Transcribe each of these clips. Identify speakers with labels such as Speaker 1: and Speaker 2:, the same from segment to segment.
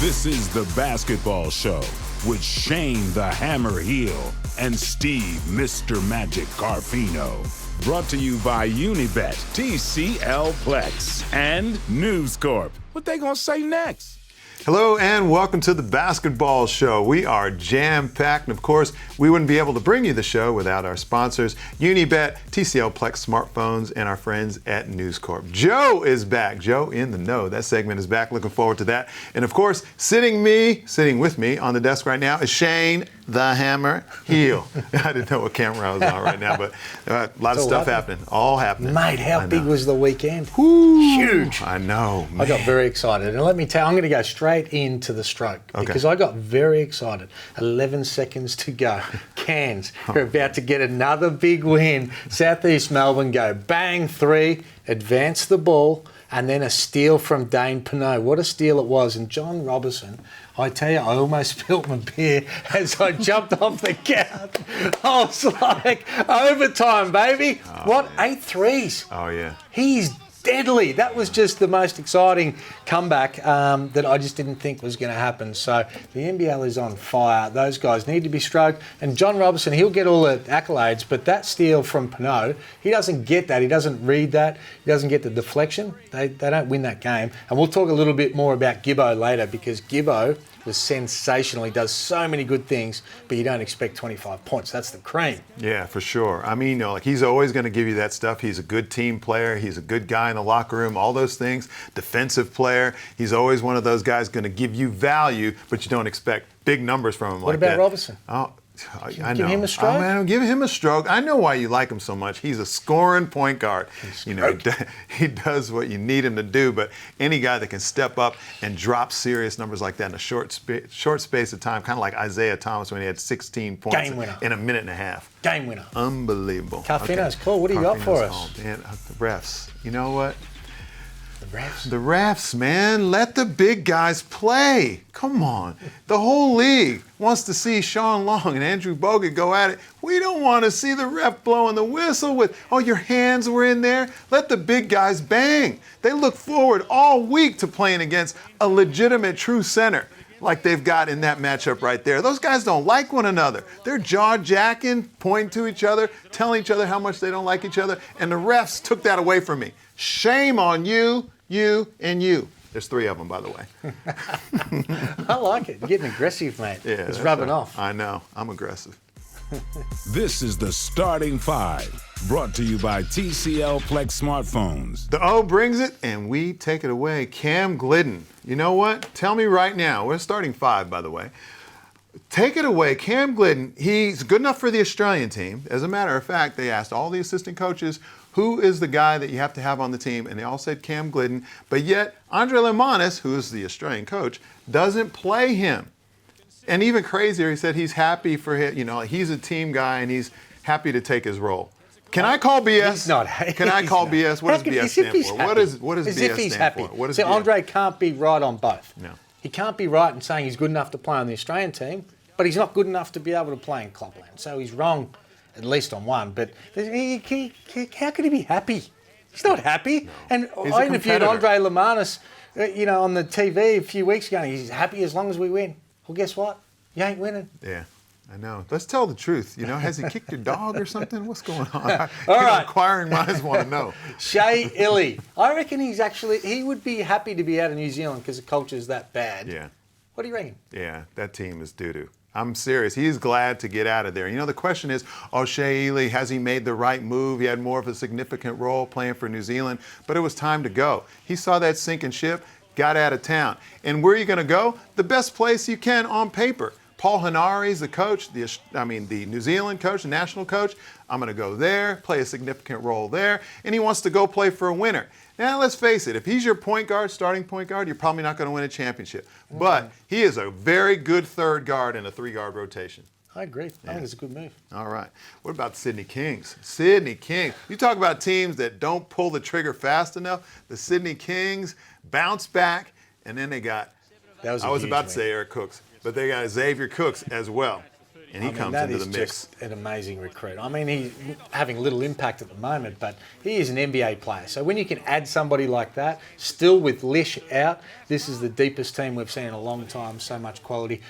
Speaker 1: This is The Basketball Show with Shane the Hammer Heel and Steve Mr. Magic Garfino. Brought to you by Unibet, TCL Plex, and News Corp. What they gonna say next?
Speaker 2: Hello and welcome to The Basketball Show. We are jam-packed, and of course, we wouldn't be able to bring you the show without our sponsors, Unibet, TCL Plex smartphones, and our friends at News Corp. Joe is back. Joe in the know. That segment is back. Looking forward to that. And of course, sitting with me on the desk right now is Shane the Hammer Heel. I didn't know what camera I was on right now, but a lot of stuff happening. All happening.
Speaker 3: Mate, how big was the weekend?
Speaker 2: Woo,
Speaker 3: huge.
Speaker 2: I know, man.
Speaker 3: I got very excited. And let me tell you, I'm going to go straight into the stroke because I got very excited. 11 seconds to go. Cairns are about to get another big win. Southeast Melbourne go bang, 3, advance the ball, and then a steal from Dane Pineau. What a steal it was. And John Robertson, I tell you, I almost spilt my beer as I jumped off the couch. I was like, overtime, baby. Oh, what, man. 8 threes?
Speaker 2: Oh, yeah.
Speaker 3: He's deadly. That was just the most exciting comeback that I just didn't think was going to happen. So the NBL is on fire. Those guys need to be stroked. And John Robertson, he'll get all the accolades, but that steal from Pineau, he doesn't get that. He doesn't read that. He doesn't get the deflection. They don't win that game. And we'll talk a little bit more about Gibbo later because Gibbo was sensational. He does so many good things, but you don't expect 25 points. That's the cream.
Speaker 2: Yeah, for sure. I mean, like he's always going to give you that stuff. He's a good team player. He's a good guy in the locker room, all those things. Defensive player. He's always one of those guys going to give you value, but you don't expect big numbers from him
Speaker 3: like that. What about Robertson?
Speaker 2: Oh, I know.
Speaker 3: Give him a stroke?
Speaker 2: Oh, man, give him a stroke. I know why you like him so much. He's a scoring point guard. You know, he does what you need him to do, but any guy that can step up and drop serious numbers like that in a short space of time, kind of like Isaiah Thomas when he had 16 points in a minute and a half.
Speaker 3: Game winner.
Speaker 2: Unbelievable.
Speaker 3: Carfino's cool. What do you got for us?
Speaker 2: Oh, man, the refs. You know what?
Speaker 3: The
Speaker 2: refs, man. Let the big guys play. Come on. The whole league wants to see Sean Long and Andrew Bogut go at it. We don't want to see the ref blowing the whistle with, oh, your hands were in there. Let the big guys bang. They look forward all week to playing against a legitimate true center like they've got in that matchup right there. Those guys don't like one another. They're jaw-jacking, pointing to each other, telling each other how much they don't like each other, and the refs took that away from me. Shame on you, and you. There's 3 of them, by the way.
Speaker 3: I like it. You're getting aggressive, mate.
Speaker 2: Yeah,
Speaker 3: it's rubbing off.
Speaker 2: I know. I'm aggressive.
Speaker 1: This is the Starting 5, brought to you by TCL Plex smartphones.
Speaker 2: The O brings it, and we take it away. Cam Gliddon. You know what? Tell me right now. We're starting 5, by the way. Take it away. Cam Gliddon, he's good enough for the Australian team. As a matter of fact, they asked all the assistant coaches, who is the guy that you have to have on the team? And they all said Cam Gliddon. But yet, Andre Lemanis, who is the Australian coach, doesn't play him. And even crazier, he said he's happy for him. You know, he's a team guy and he's happy to take his role. Can I call BS?
Speaker 3: He's not.
Speaker 2: Can I call BS? What does BS stand for? What does BS stand for? What does
Speaker 3: See,
Speaker 2: BS?
Speaker 3: Andre can't be right on both.
Speaker 2: No.
Speaker 3: He can't be right in saying he's good enough to play on the Australian team, but he's not good enough to be able to play in Clubland. So he's wrong, at least on one. But how could he be happy? He's not happy. No. And I interviewed Andre Lemanis, on the TV a few weeks ago. And he's happy as long as we win. Well, guess what? You ain't winning.
Speaker 2: Yeah, I know. Let's tell the truth. You know, has he kicked your dog or something? What's going on?
Speaker 3: All right.
Speaker 2: Inquiring minds want to know.
Speaker 3: Jo Healy. I reckon he would be happy to be out of New Zealand because the culture's that bad.
Speaker 2: Yeah.
Speaker 3: What do you reckon?
Speaker 2: Yeah, that team is doo-doo. I'm serious. He's glad to get out of there. You know, the question is, Jo Healy, has he made the right move? He had more of a significant role playing for New Zealand, but it was time to go. He saw that sinking ship, got out of town. And where are you going to go? The best place you can on paper. Paul Hanari's the coach, the New Zealand coach, the national coach. I'm going to go there, play a significant role there, and he wants to go play for a winner. Now, let's face it, if he's your point guard, starting point guard, you're probably not going to win a championship. But he is a very good third guard in a 3-guard rotation.
Speaker 3: I agree. I think it's a good move.
Speaker 2: All right. What about the Sydney Kings? Sydney Kings. You talk about teams that don't pull the trigger fast enough. The Sydney Kings bounce back, and then they got, I was about to say Eric Cooks, but they got Xavier Cooks as well. and he comes into the mix.
Speaker 3: That is just an amazing recruit. I mean, he's having little impact at the moment, but he is an NBA player. So when you can add somebody like that, still with Lish out, this is the deepest team we've seen in a long time, so much quality.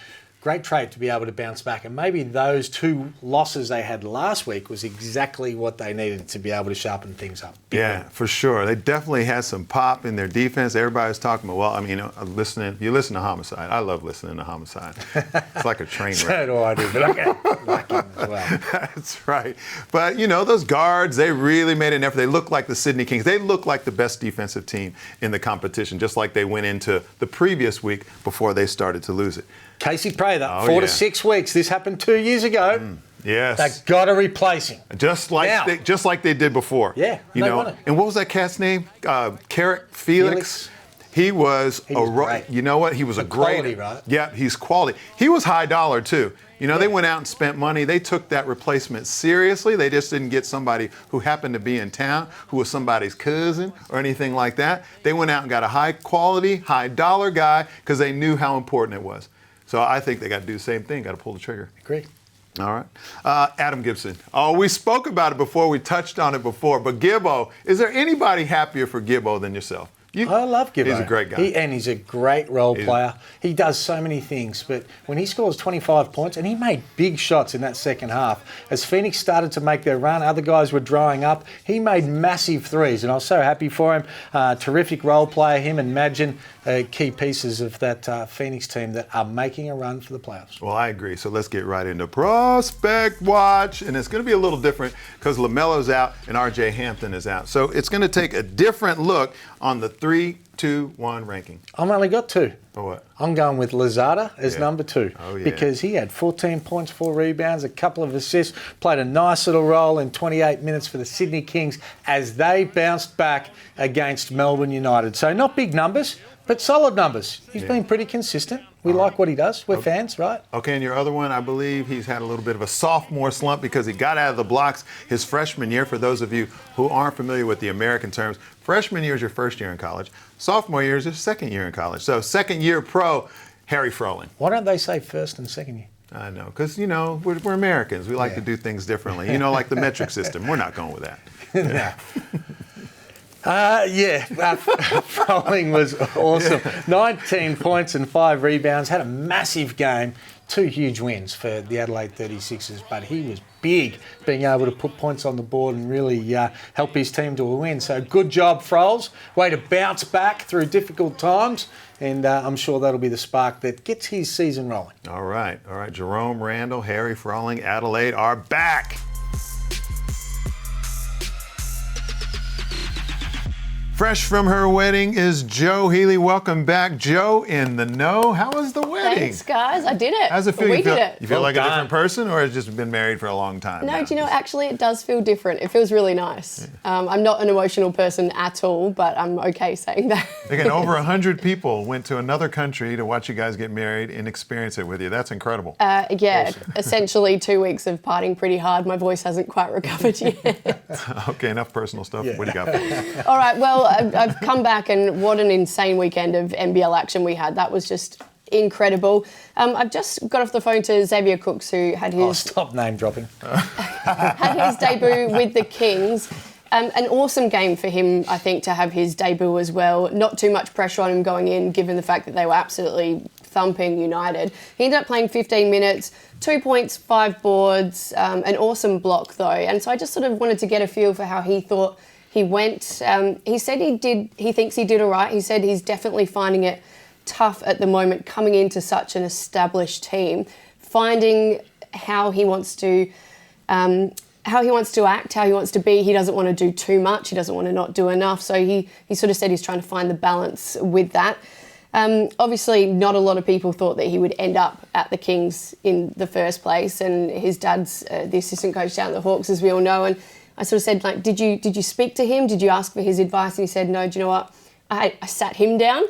Speaker 3: Great trade to be able to bounce back. And maybe those 2 losses they had last week was exactly what they needed to be able to sharpen things up.
Speaker 2: Yeah, for sure. They definitely had some pop in their defense. Everybody's talking about, well, I mean, you listen to Homicide. I love listening to Homicide. It's like a train wreck.
Speaker 3: So do I do, but I like him as well.
Speaker 2: That's right. But, those guards, they really made an effort. They look like the Sydney Kings. They look like the best defensive team in the competition, just like they went into the previous week before they started to lose it.
Speaker 3: Casey Prather, 4 to 6 weeks. This happened 2 years ago.
Speaker 2: Yes.
Speaker 3: They've got to replace him.
Speaker 2: Just like they did before.
Speaker 3: Yeah.
Speaker 2: And what was that cat's name? Carrot Felix. He was
Speaker 3: great.
Speaker 2: You know what? He was a great.
Speaker 3: Quality, right?
Speaker 2: Yeah, he's quality. He was high dollar too. They went out and spent money. They took that replacement seriously. They just didn't get somebody who happened to be in town, who was somebody's cousin or anything like that. They went out and got a high quality, high dollar guy because they knew how important it was. So I think they got to do the same thing. Got to pull the trigger.
Speaker 3: Agree.
Speaker 2: All right. Adam Gibson. Oh, we spoke about it before. We touched on it before. But Gibbo, is there anybody happier for Gibbo than yourself?
Speaker 3: I love Gibbo.
Speaker 2: He's a great guy.
Speaker 3: He's a great role player. He does so many things. But when he scores 25 points, and he made big shots in that second half, as Phoenix started to make their run, other guys were drying up. He made massive threes, and I was so happy for him. Terrific role player, him and Madgen, key pieces of that Phoenix team that are making a run for the playoffs.
Speaker 2: Well, I agree. So let's get right into Prospect Watch. And it's going to be a little different because LaMelo's out and R.J. Hampton is out. So it's going to take a different look on the 3, 2, 1 ranking.
Speaker 3: I've only got 2.
Speaker 2: Oh, what?
Speaker 3: I'm going with Lazada as number 2 because he had 14 points, 4 rebounds, a couple of assists, played a nice little role in 28 minutes for the Sydney Kings as they bounced back against Melbourne United. So not big numbers, but solid numbers. He's been pretty consistent. We like what he does. We're fans, right?
Speaker 2: Okay, and your other one, I believe he's had a little bit of a sophomore slump because he got out of the blocks his freshman year. For those of you who aren't familiar with the American terms, freshman year is your first year in college. Sophomore year is your second year in college. So second year pro, Harry Froling.
Speaker 3: Why don't they say first and second year?
Speaker 2: I know, because, we're Americans. We like to do things differently. Like the metric system. We're not going with that.
Speaker 3: Froling was awesome. 19 points and 5 rebounds, had a massive game. 2 huge wins for the Adelaide 36ers, but he was big, being able to put points on the board and really help his team to a win. So good job, Froles. Way to bounce back through difficult times, and I'm sure that'll be the spark that gets his season rolling.
Speaker 2: All right. Jerome Randall, Harry Froling, Adelaide are back. Fresh from her wedding is Jo Healy. Welcome back, Jo in the know. How was the wedding?
Speaker 4: Thanks, guys. I did it.
Speaker 2: How's it feel?
Speaker 4: We did it.
Speaker 2: You feel like a different person, or has just been married for a long time?
Speaker 4: No, do you know, actually, it does feel different. It feels really nice. Yeah. I'm not an emotional person at all, but I'm okay saying that.
Speaker 2: Again, over 100 people went to another country to watch you guys get married and experience it with you. That's incredible.
Speaker 4: Essentially 2 weeks of partying pretty hard. My voice hasn't quite recovered yet.
Speaker 2: Okay, enough personal stuff. Yeah. What do you got for me?
Speaker 4: All right, well, I've come back, and what an insane weekend of NBL action we had. That was just incredible. I've just got off the phone to Xavier Cooks, who had his...
Speaker 3: Oh, stop name dropping.
Speaker 4: had his debut with the Kings. An awesome game for him, I think, to have his debut as well. Not too much pressure on him going in, given the fact that they were absolutely thumping United. He ended up playing 15 minutes, 2 points, 5 boards, an awesome block, though. And so I just sort of wanted to get a feel for how he thought he went. He said he thinks he did all right. He said he's definitely finding it tough at the moment coming into such an established team, finding how he wants to act, how he wants to be. He doesn't want to do too much. He doesn't want to not do enough. So he sort of said he's trying to find the balance with that. Obviously, not a lot of people thought that he would end up at the Kings in the first place. And his dad's the assistant coach down at the Hawks, as we all know. And I sort of said, like, did you speak to him? Did you ask for his advice? And he said, no, do you know what? I sat him down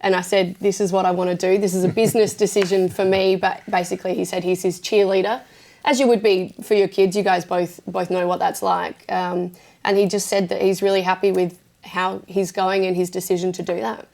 Speaker 4: and I said, this is what I want to do. This is a business decision for me. But basically, he said he's his cheerleader, as you would be for your kids. You guys both know what that's like. And he just said that he's really happy with how he's going and his decision to do that.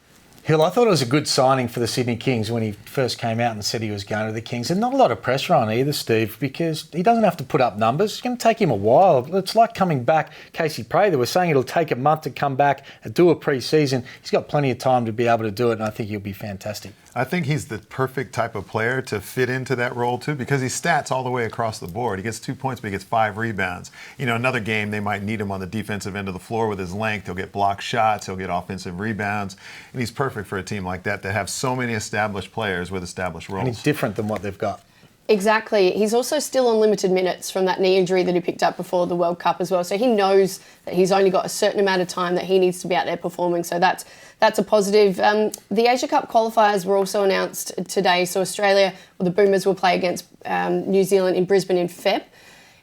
Speaker 3: Hill, I thought it was a good signing for the Sydney Kings when he first came out and said he was going to the Kings. And not a lot of pressure on either, Steve, because he doesn't have to put up numbers. It's going to take him a while. It's like coming back. Casey Prather was saying it'll take a month to come back and do a pre-season. He's got plenty of time to be able to do it, and I think he'll be fantastic.
Speaker 2: I think he's the perfect type of player to fit into that role, too, because he stats all the way across the board. He gets 2 points, but he gets 5 rebounds. You know, another game, they might need him on the defensive end of the floor with his length. He'll get blocked shots. He'll get offensive rebounds. And he's perfect for a team like that have so many established players with established roles.
Speaker 3: And he's different than what they've got.
Speaker 4: Exactly. He's also still on limited minutes from that knee injury that he picked up before the World Cup as well. So he knows that he's only got a certain amount of time that he needs to be out there performing. So that's a positive. The Asia Cup qualifiers were also announced today. So Australia, the Boomers, will play against New Zealand in Brisbane in Feb.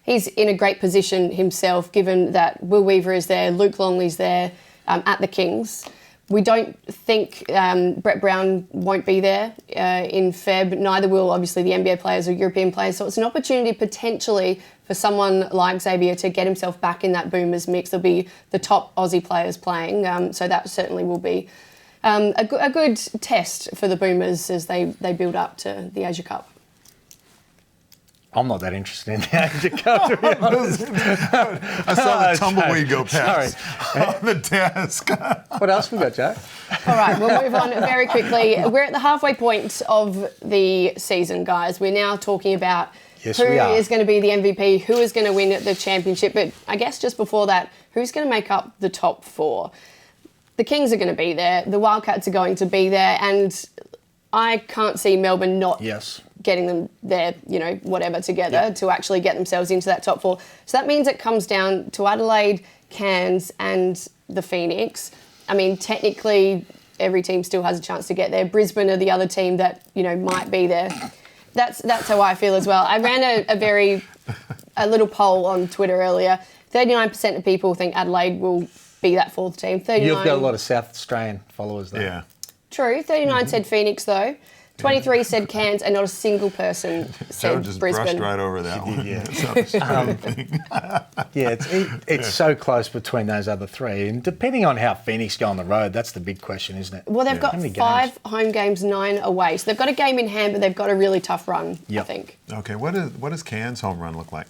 Speaker 4: He's in a great position himself, given that Will Weaver is there, Luke Longley's there at the Kings. We don't think Brett Brown won't be there in Feb. Neither will, obviously, the NBA players or European players. So it's an opportunity potentially for someone like Xavier to get himself back in that Boomers mix. There'll be the top Aussie players playing. So that certainly will be a good test for the Boomers as they build up to the Asia Cup.
Speaker 3: I'm not that interested in the Asia Cup, to be honest.
Speaker 2: I saw the tumbleweed go past on the desk.
Speaker 3: What else we got, Jack?
Speaker 4: All right, we'll move on very quickly. We're at the halfway point of the season, guys. We're now talking about who is going to be the MVP, who is going to win the championship. But I guess just before that, who's going to make up the top 4? The Kings are going to be there. The Wildcats are going to be there. And I can't see Melbourne not getting them there, whatever, together to actually get themselves into that top 4. So that means it comes down to Adelaide, Cairns and the Phoenix. I mean, technically, every team still has a chance to get there. Brisbane are the other team that, might be there. That's how I feel as well. I ran a little poll on Twitter earlier. 39% of people think Adelaide will be that 4th team. 39.
Speaker 3: You've got a lot of South Australian followers, though.
Speaker 2: Yeah.
Speaker 4: True. 39 said Phoenix, though. 23 said Cairns, and not a single person said
Speaker 2: just
Speaker 4: Brisbane.
Speaker 2: Brushed right over that one.
Speaker 3: It's so close between those other 3. And depending on how Phoenix go on the road, that's the big question, isn't it?
Speaker 4: Well, they've got 5 home games, 9 away. So they've got a game in hand, but they've got a really tough run, I think.
Speaker 2: Okay, what does Cairns' home run look like?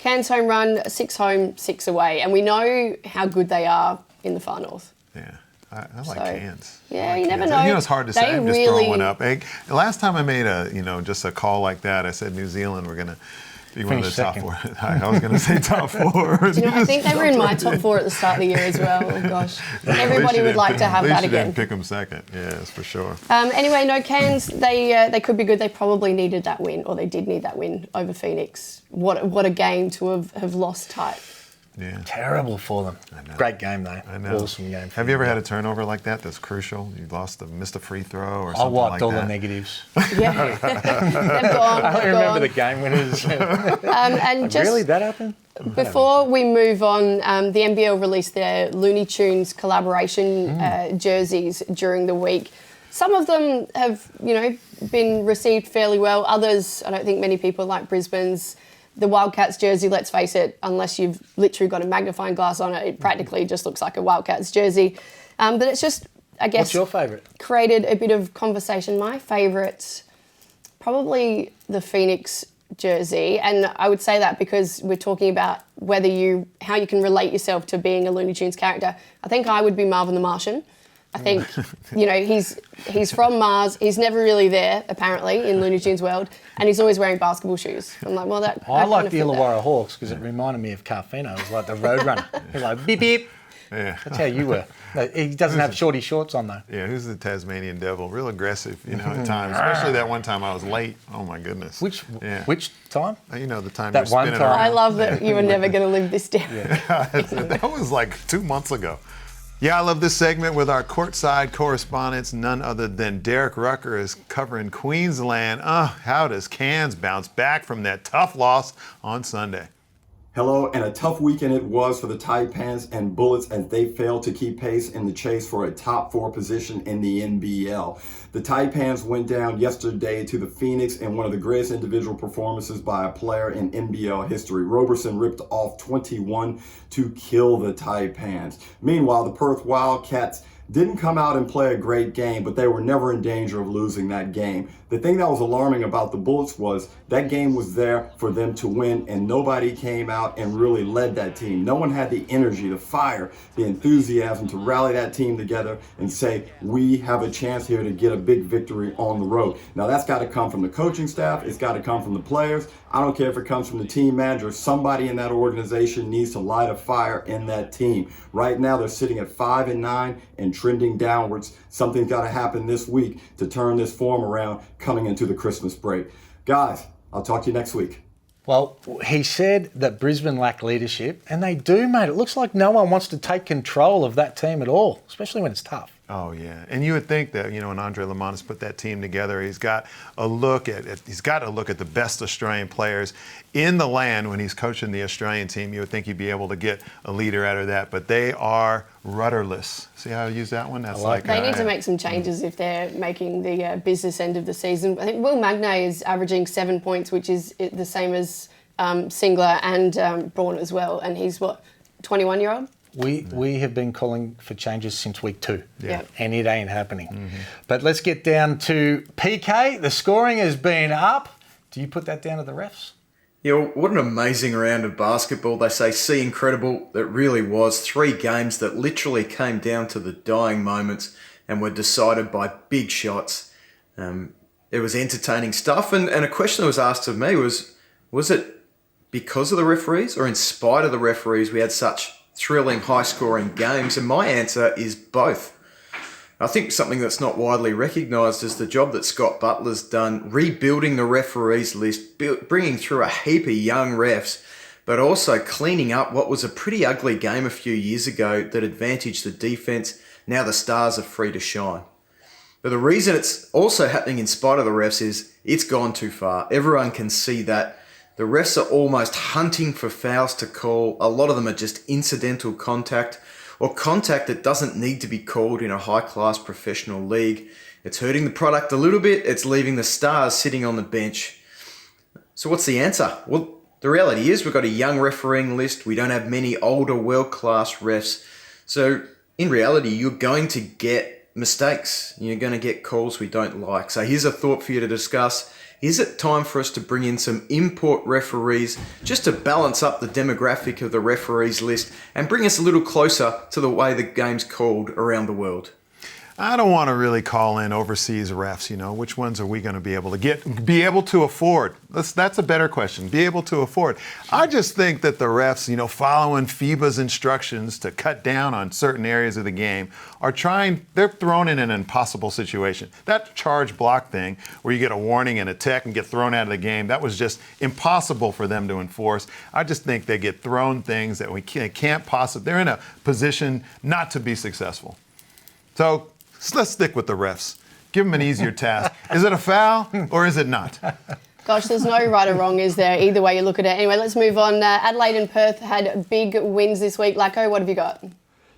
Speaker 4: Cairns' home run, 6 home, 6 away. And we know how good they are in the far north.
Speaker 2: Yeah. I like Cairns.
Speaker 4: Yeah, you never know.
Speaker 2: It's hard to say. I'm just throwing one up. Hey, last time I made just a call like that, I said New Zealand were going to be one of the top 4. I was going to say top 4.
Speaker 4: I think they were in my top 4 at the start of the year as well. Oh, gosh. Everybody would like to have that again.
Speaker 2: Didn't pick them second. Yes, for sure.
Speaker 4: Anyway, no, Cairns, they could be good. They probably needed that win, or they did need that win over Phoenix. What a game to have lost tight.
Speaker 2: Yeah.
Speaker 3: Terrible for them. Great game, though.
Speaker 2: I know.
Speaker 3: Awesome game.
Speaker 2: Have you ever had a turnover like that that's crucial? You missed a free throw or something like that?
Speaker 3: I wiped all the negatives.
Speaker 4: Yeah. They've gone.
Speaker 3: I only remember the game winners.
Speaker 4: And just
Speaker 3: really, that happened?
Speaker 4: Before we move on, the NBL released their Looney Tunes collaboration jerseys during the week. Some of them have, been received fairly well. Others, I don't think many people like Brisbane's. The Wildcats jersey, let's face it, unless you've literally got a magnifying glass on it, it practically just looks like a Wildcats jersey. But it's just, I guess...
Speaker 3: What's your favourite?
Speaker 4: Created a bit of conversation. My favourite, probably the Phoenix jersey. And I would say that because we're talking about how you can relate yourself to being a Looney Tunes character. I think I would be Marvin the Martian. I think, he's from Mars. He's never really there, apparently, in Looney Tunes world. And he's always wearing basketball shoes. I'm like, well, that...
Speaker 3: I like the Illawarra Hawks because it reminded me of Carfino. It was like the Roadrunner. He's like, beep, beep.
Speaker 2: Yeah.
Speaker 3: That's how you were. He doesn't have shorty shorts on, though.
Speaker 2: Yeah, who's the Tasmanian Devil? Real aggressive, at times. Especially that one time I was late. Oh, my goodness.
Speaker 3: Which time?
Speaker 2: The time
Speaker 3: that
Speaker 2: you were spinning around.
Speaker 4: I love that you were never going to live this down.
Speaker 2: Yeah. That was like 2 months ago. Yeah, I love this segment with our courtside correspondents. None other than Derek Rucker is covering Queensland. How does Cairns bounce back from that tough loss on Sunday?
Speaker 5: Hello, and a tough weekend it was for the Taipans and Bullets as they failed to keep pace in the chase for a top 4 position in the NBL. The Taipans went down yesterday to the Phoenix in one of the greatest individual performances by a player in NBL history. Roberson ripped off 21 to kill the Taipans. Meanwhile, the Perth Wildcats didn't come out and play a great game, but they were never in danger of losing that game. The thing that was alarming about the Bullets was that game was there for them to win, and nobody came out and really led that team. No one had the energy, the fire, the enthusiasm to rally that team together and say, we have a chance here to get a big victory on the road. Now that's got to come from the coaching staff. It's got to come from the players. I don't care if it comes from the team manager. Somebody in that organization needs to light a fire in that team. Right now they're sitting at 5-9 and trending downwards. Something's got to happen this week to turn this form around coming into the Christmas break. Guys, I'll talk to you next week.
Speaker 3: Well, he said that Brisbane lack leadership, and they do, mate. It looks like no one wants to take control of that team at all, especially when it's tough.
Speaker 2: Oh, yeah. And you would think that, when Andre Lamont has put that team together, he's got to look at the best Australian players in the land when he's coaching the Australian team. You would think he'd be able to get a leader out of that, but they are rudderless. See how I use that one? That's
Speaker 4: they need to make some changes if they're making the business end of the season. I think Will Magnay is averaging 7 points, which is the same as Singler and Braun as well, and he's 21-year-old?
Speaker 3: We have been calling for changes since week 2,
Speaker 4: Yep.
Speaker 3: and it ain't happening. But let's get down to PK. The scoring has been up. Do you put that down to the refs?
Speaker 6: Yeah, what an amazing round of basketball. They say see incredible. It really was. 3 games that literally came down to the dying moments and were decided by big shots. It was entertaining stuff. And a question that was asked of me was it because of the referees or in spite of the referees we had such thrilling, high-scoring games? And my answer is both. I think something that's not widely recognised is the job that Scott Butler's done, rebuilding the referees list, bringing through a heap of young refs, but also cleaning up what was a pretty ugly game a few years ago that advantaged the defence. Now the Stars are free to shine. But the reason it's also happening in spite of the refs is it's gone too far. Everyone can see that. The refs are almost hunting for fouls to call. A lot of them are just incidental contact or contact that doesn't need to be called in a high-class professional league. It's hurting the product a little bit. It's leaving the Stars sitting on the bench. So what's the answer? Well, the reality is we've got a young refereeing list. We don't have many older world-class refs. So in reality, you're going to get mistakes. You're going to get calls we don't like. So here's a thought for you to discuss. Is it time for us to bring in some import referees just to balance up the demographic of the referees list and bring us a little closer to the way the game's called around the world?
Speaker 2: I don't want to really call in overseas refs, which ones are we going to be able to afford? That's a better question, be able to afford. I just think that the refs, following FIBA's instructions to cut down on certain areas of the game they're thrown in an impossible situation. That charge block thing where you get a warning and a tech and get thrown out of the game, that was just impossible for them to enforce. I just think they get thrown things that we can't possibly, they're in a position not to be successful. So, let's stick with the refs. Give them an easier task. Is it a foul or is it not?
Speaker 4: Gosh, there's no right or wrong, is there? Either way you look at it. Anyway, let's move on. Adelaide and Perth had big wins this week. Lacko, what have you got?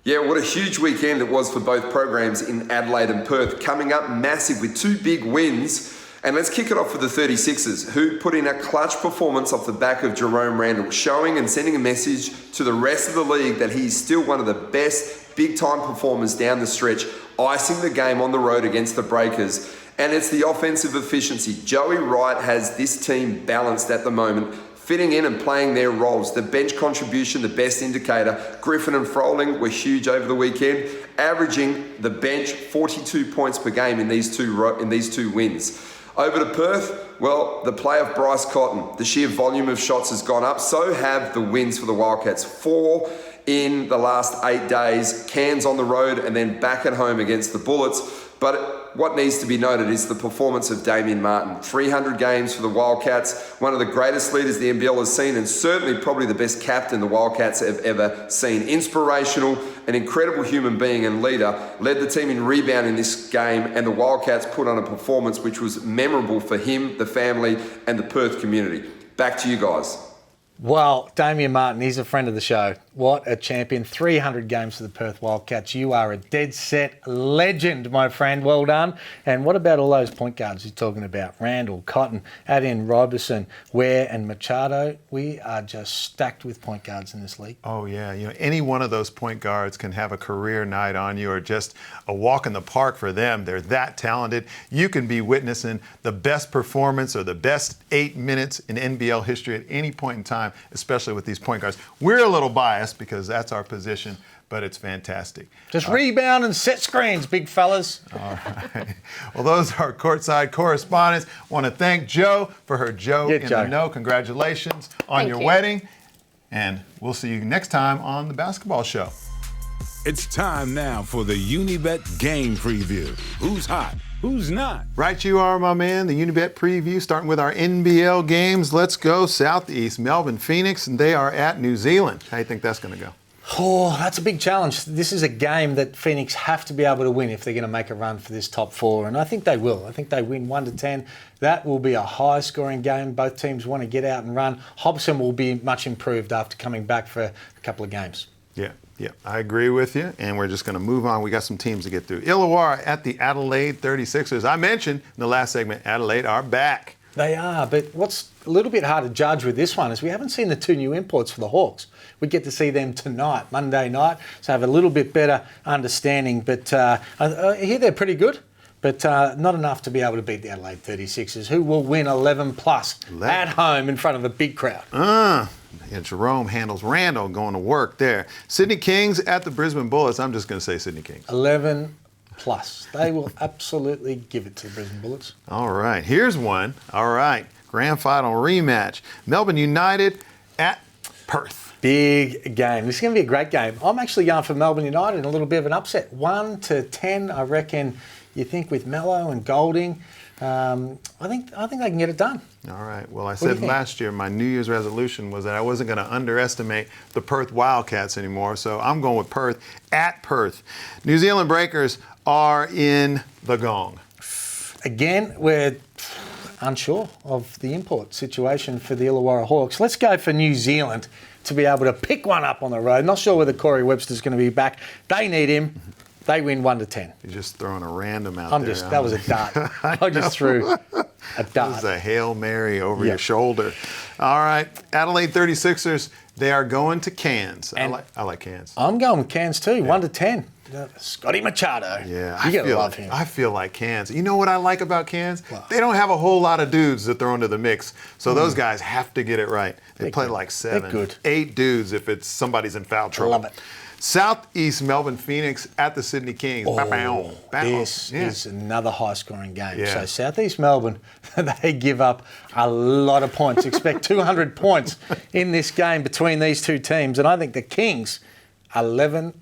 Speaker 7: Yeah, what a huge weekend it was for both programs in Adelaide and Perth. Coming up massive with 2 big wins. And let's kick it off with the 36ers, who put in a clutch performance off the back of Jerome Randall, showing and sending a message to the rest of the league that he's still one of the best big-time performers down the stretch, icing the game on the road against the Breakers. And it's the offensive efficiency. Joey Wright has this team balanced at the moment, fitting in and playing their roles. The bench contribution, the best indicator. Griffin and Froling were huge over the weekend, averaging the bench 42 points per game in these two wins. Over to Perth, well, the play of Bryce Cotton, the sheer volume of shots has gone up. So have the wins for the Wildcats. 4 in the last 8 days, Cairns on the road and then back at home against the Bullets. But what needs to be noted is the performance of Damien Martin. 300 games for the Wildcats, one of the greatest leaders the NBL has seen, and certainly probably the best captain the Wildcats have ever seen. Inspirational, an incredible human being and leader, led the team in rebound in this game, and the Wildcats put on a performance which was memorable for him, the family, and the Perth community. Back to you guys.
Speaker 3: Well, Damien Martin, he's a friend of the show. What a champion. 300 games for the Perth Wildcats. You are a dead set legend, my friend. Well done. And what about all those point guards you're talking about? Randall, Cotton, Adin, Robertson, Ware and Machado. We are just stacked with point guards in this league.
Speaker 2: Oh, yeah. Any one of those point guards can have a career night on you or just a walk in the park for them. They're that talented. You can be witnessing the best performance or the best 8 minutes in NBL history at any point in time, especially with these point guards. We're a little biased because that's our position, but it's fantastic.
Speaker 3: Just rebound and set screens, big fellas.
Speaker 2: All right. Well, those are Courtside Correspondents. Want to thank Jo for her Jo in the Know. Congratulations on your wedding. And we'll see you next time on The Basketball Show.
Speaker 1: It's time now for the Unibet game preview. Who's hot? Who's not?
Speaker 2: Right you are, my man. The Unibet preview, starting with our NBL games. Let's go Southeast Melbourne Phoenix, and they are at New Zealand. How do you think that's going to go?
Speaker 3: Oh, that's a big challenge. This is a game that Phoenix have to be able to win if they're going to make a run for this top four, and I think they will. I think they win 1-10. That will be a high-scoring game. Both teams want to get out and run. Hobson will be much improved after coming back for a couple of games.
Speaker 2: Yeah, I agree with you, and we're just going to move on. We got some teams to get through. Illawarra at the Adelaide 36ers. I mentioned in the last segment, Adelaide are back.
Speaker 3: They are, but what's a little bit hard to judge with this one is we haven't seen the two new imports for the Hawks. We get to see them tonight, Monday night, so have a little bit better understanding. But I hear they're pretty good, but not enough to be able to beat the Adelaide 36ers, who will win 11+ at home in front of a big crowd.
Speaker 2: Yeah, Jerome handles Randall going to work there. Sydney Kings at the Brisbane Bullets. I'm just going to say Sydney Kings.
Speaker 3: 11+. They will absolutely give it to the Brisbane Bullets.
Speaker 2: All right, here's one. All right, grand final rematch. Melbourne United at Perth.
Speaker 3: Big game. This is going to be a great game. I'm actually going for Melbourne United in a little bit of an upset. 1-10, I reckon. You think with Mello and Golding, I think they can get it done.
Speaker 2: All right. Well, I said last year my New Year's resolution was that I wasn't going to underestimate the Perth Wildcats anymore, so I'm going with Perth at Perth. New Zealand Breakers are in the Gong.
Speaker 3: Again, we're unsure of the import situation for the Illawarra Hawks. Let's go for New Zealand to be able to pick one up on the road. Not sure whether Corey Webster's going to be back. They need him. They win 1-10.
Speaker 2: You're just throwing a random out there.
Speaker 3: That was a dart. I just threw a dart.
Speaker 2: That was a Hail Mary over your shoulder. All right, Adelaide 36ers, they are going to Cairns. I like Cairns.
Speaker 3: I'm going with Cairns too, 1-10. Scotty Machado.
Speaker 2: Yeah,
Speaker 3: you gotta love him.
Speaker 2: I feel like Cairns. You know what I like about Cairns?
Speaker 3: Wow.
Speaker 2: They don't have a whole lot of dudes to throw into the mix. So those guys have to get it right. They play like 8 dudes if it's somebody's in foul trouble.
Speaker 3: Love it.
Speaker 2: Southeast Melbourne Phoenix at the Sydney Kings.
Speaker 3: This is another high-scoring game. Yeah. So Southeast Melbourne, they give up a lot of points. Expect 200 points in this game between these two teams. And I think the Kings, 11+.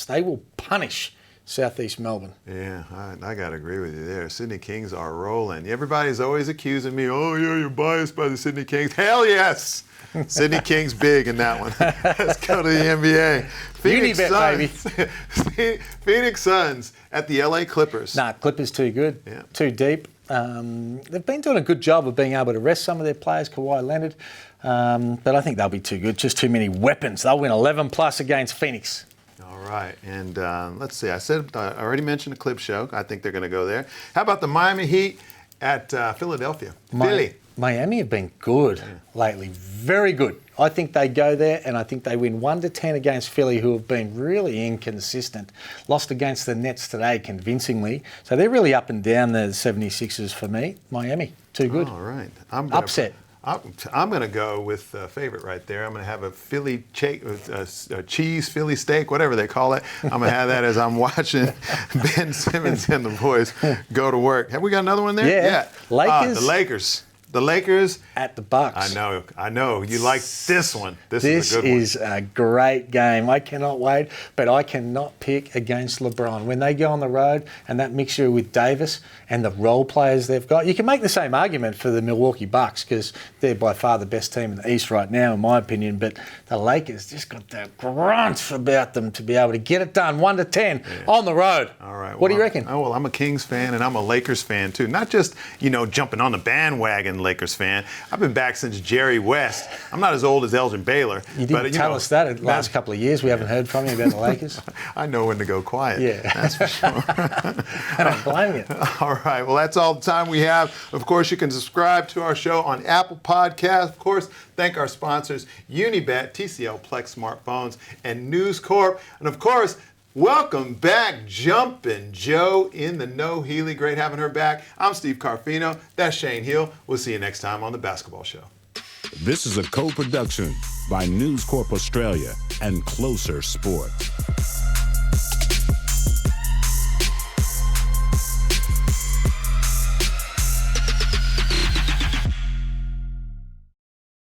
Speaker 3: They will punish Southeast Melbourne.
Speaker 2: Yeah, I got to agree with you there. Sydney Kings are rolling. Everybody's always accusing me, oh, yeah, you're biased by the Sydney Kings. Hell yes! Sydney Kings big in that one. Let's go to the NBA.
Speaker 3: Unibet,
Speaker 2: baby. Phoenix Suns at the LA Clippers.
Speaker 3: Nah, Clippers too good, too deep. They've been doing a good job of being able to rest some of their players, Kawhi Leonard, but I think they'll be too good, just too many weapons. They'll win 11+ against Phoenix.
Speaker 2: All right, and let's see. I already mentioned the Clip Show. I think they're going to go there. How about the Miami Heat at Philadelphia? Philly.
Speaker 3: Miami have been good lately, very good. I think they go there and I think they win 1-10 against Philly, who have been really inconsistent. Lost against the Nets today convincingly. So they're really up and down, the 76ers for me. Miami, too good.
Speaker 2: All right.
Speaker 3: Upset.
Speaker 2: I'm going to go with a favorite right there. I'm going to have a Philly cheese Philly steak, whatever they call it. I'm going to have that as I'm watching Ben Simmons and the boys go to work. Have we got another one there?
Speaker 3: Yeah.
Speaker 2: The Lakers. The Lakers
Speaker 3: at the Bucks.
Speaker 2: I know. You like this one. This is a good one.
Speaker 3: This is a great game. I cannot wait, but I cannot pick against LeBron. When they go on the road and that mixture with Davis and the role players they've got, you can make the same argument for the Milwaukee Bucks because they're by far the best team in the East right now, in my opinion. But the Lakers just got that grunt about them to be able to get it done 1-10 on the road.
Speaker 2: All right.
Speaker 3: What do you reckon?
Speaker 2: I'm a Kings fan and I'm a Lakers fan too. Not just, jumping on the bandwagon Lakers fan. I've been back since Jerry West. I'm not as old as Elgin Baylor.
Speaker 3: You didn't tell us that in the last couple of years. We haven't heard from you about the Lakers.
Speaker 2: I know when to go quiet.
Speaker 3: Yeah.
Speaker 2: That's for sure.
Speaker 3: I don't blame you.
Speaker 2: All right. Well, that's all the time we have. Of course, you can subscribe to our show on Apple Podcasts. Of course, thank our sponsors, Unibet, TCL Plex Smartphones, and News Corp. And of course, welcome back, Jumpin' Jo in the Jo Healy. Great having her back. I'm Steve Carfino. That's Shane Hill. We'll see you next time on The Basketball Show.
Speaker 1: This is a co-production by News Corp Australia and Closer Sports.